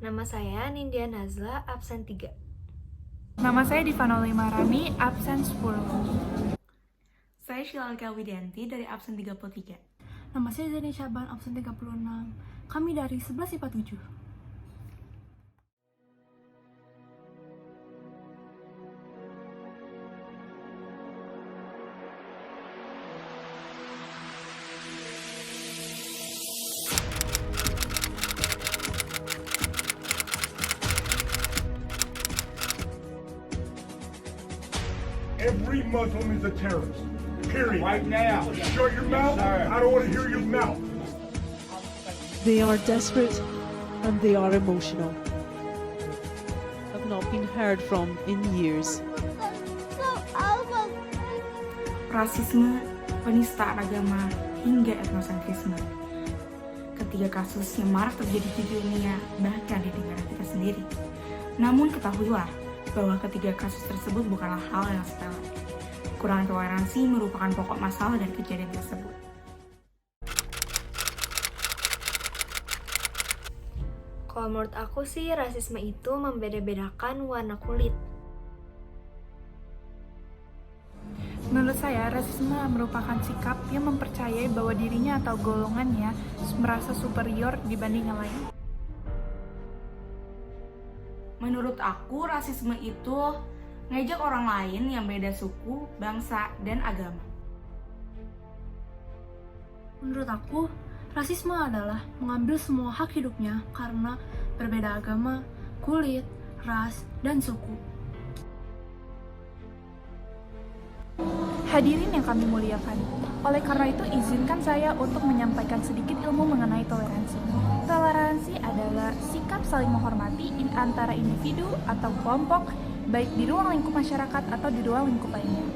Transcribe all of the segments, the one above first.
Nama saya Nindya Nazla, absen 3. Nama saya Divanoli Marani, absen 10. Saya Shilalka Widianti dari absen 33. Nama saya Zeni Syaban, absen 36. Kami dari 11 IPA 7. Every Muslim is a terrorist. Period. Right now. Shut your mouth. Sir. I don't want to hear your mouth. They are desperate and they are emotional. Have not been heard from in years. Rasisme, penistaan agama, hingga etnosentrisme. Ketiga kasus yang marak terjadi di dunia, bahkan di negara kita sendiri. Namun ketahuilah bahwa ketiga kasus tersebut bukanlah hal yang sepele. Kurang toleransi merupakan pokok masalah dari kejadian tersebut. Kalau menurut aku sih, rasisme itu membeda-bedakan warna kulit. Menurut saya, rasisme merupakan sikap yang mempercayai bahwa dirinya atau golongannya merasa superior dibanding yang lain. Menurut aku, rasisme itu ngejek orang lain yang beda suku, bangsa, dan agama. Menurut aku, rasisme adalah mengambil semua hak hidupnya karena berbeda agama, kulit, ras, dan suku. Hadirin yang kami muliakan, oleh karena itu izinkan saya untuk menyampaikan sedikit ilmu mengenai toleransi. Toleransi adalah sikap saling menghormati antara individu atau kelompok, baik di ruang lingkup masyarakat atau di ruang lingkup lainnya.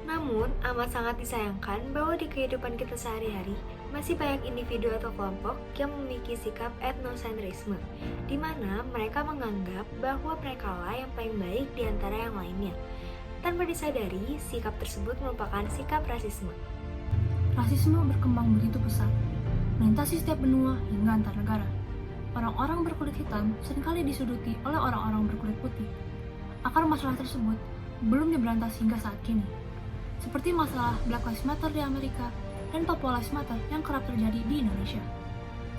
Namun, amat sangat disayangkan bahwa di kehidupan kita sehari-hari, masih banyak individu atau kelompok yang memiliki sikap etnosentrisme, di mana mereka menganggap bahwa merekalah yang paling baik di antara yang lainnya. Tanpa disadari, sikap tersebut merupakan sikap rasisme. Rasisme berkembang begitu pesat, melintasi setiap benua hingga antar negara. Orang-orang berkulit hitam seringkali disuduti oleh orang-orang berkulit putih. Akar masalah tersebut belum diberantas hingga saat kini. Seperti masalah Black Lives Matter di Amerika dan Papua Lives Matter yang kerap terjadi di Indonesia.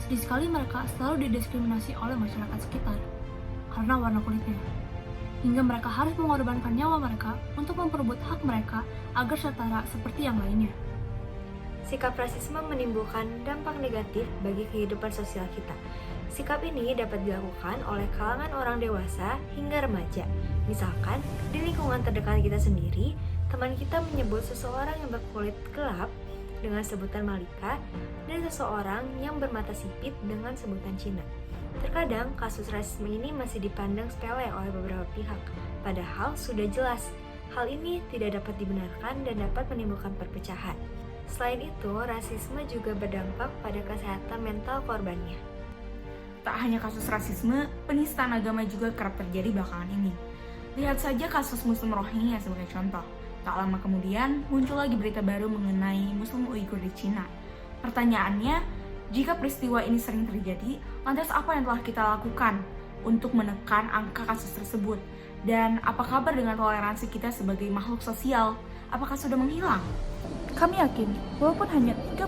Sedih sekali mereka selalu didiskriminasi oleh masyarakat sekitar karena warna kulitnya. Hingga mereka harus mengorbankan nyawa mereka untuk memperebut hak mereka agar setara seperti yang lainnya. Sikap rasisme menimbulkan dampak negatif bagi kehidupan sosial kita. Sikap ini dapat dilakukan oleh kalangan orang dewasa hingga remaja. Misalkan, di lingkungan terdekat kita sendiri, teman kita menyebut seseorang yang berkulit gelap dengan sebutan Malika dan seseorang yang bermata sipit dengan sebutan Cina. Terkadang, kasus rasisme ini masih dipandang sepele oleh beberapa pihak, padahal sudah jelas hal ini tidak dapat dibenarkan dan dapat menimbulkan perpecahan. Selain itu, rasisme juga berdampak pada kesehatan mental korbannya. Tak hanya kasus rasisme, penistaan agama juga kerap terjadi belakangan ini. Lihat saja kasus Muslim Rohingya sebagai contoh. Tak lama kemudian, muncul lagi berita baru mengenai Muslim Uighur di Cina. Pertanyaannya, jika peristiwa ini sering terjadi, lantas apa yang telah kita lakukan untuk menekan angka kasus tersebut? Dan apa kabar dengan toleransi kita sebagai makhluk sosial? Apakah sudah menghilang? Kami yakin, walaupun hanya 30%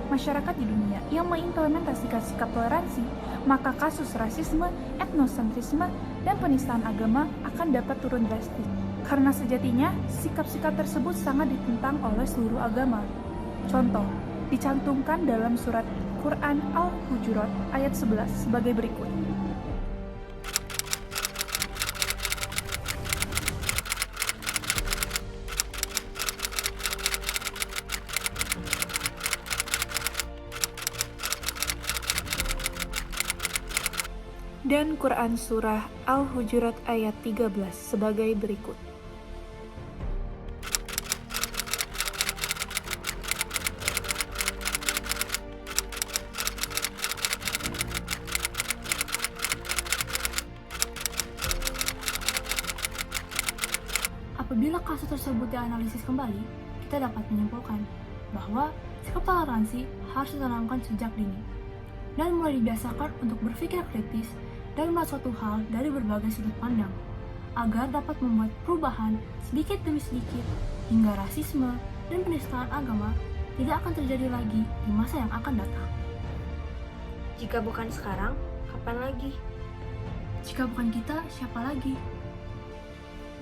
masyarakat di dunia yang mengimplementasikan sikap toleransi, maka kasus rasisme, etnosentrisme, dan penistaan agama akan dapat turun drastis. Karena sejatinya, sikap-sikap tersebut sangat ditentang oleh seluruh agama. Contoh, dicantumkan dalam surat Quran Al-Hujurat ayat 11 sebagai berikut. Dan Quran Surah Al-Hujurat ayat 13 sebagai berikut. Apabila kasus tersebut dianalisis kembali, kita dapat menyimpulkan bahwa sikap toleransi harus ditanamkan sejak dini. dan mulai dibiasakan untuk berpikir kritis dan melihat suatu hal dari berbagai sudut pandang, agar dapat membuat perubahan sedikit demi sedikit hingga rasisme dan penistaan agama tidak akan terjadi lagi di masa yang akan datang. Jika bukan sekarang, kapan lagi? Jika bukan kita, siapa lagi?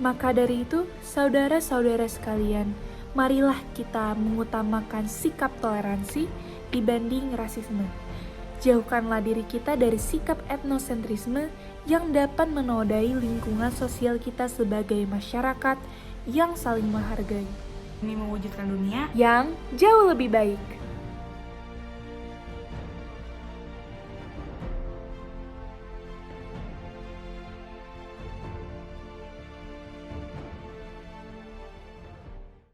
Maka dari itu, saudara-saudara sekalian, marilah kita mengutamakan sikap toleransi dibanding rasisme. Jauhkanlah diri kita dari sikap etnosentrisme yang dapat menodai lingkungan sosial kita sebagai masyarakat yang saling menghargai, Demi mewujudkan dunia yang jauh lebih baik.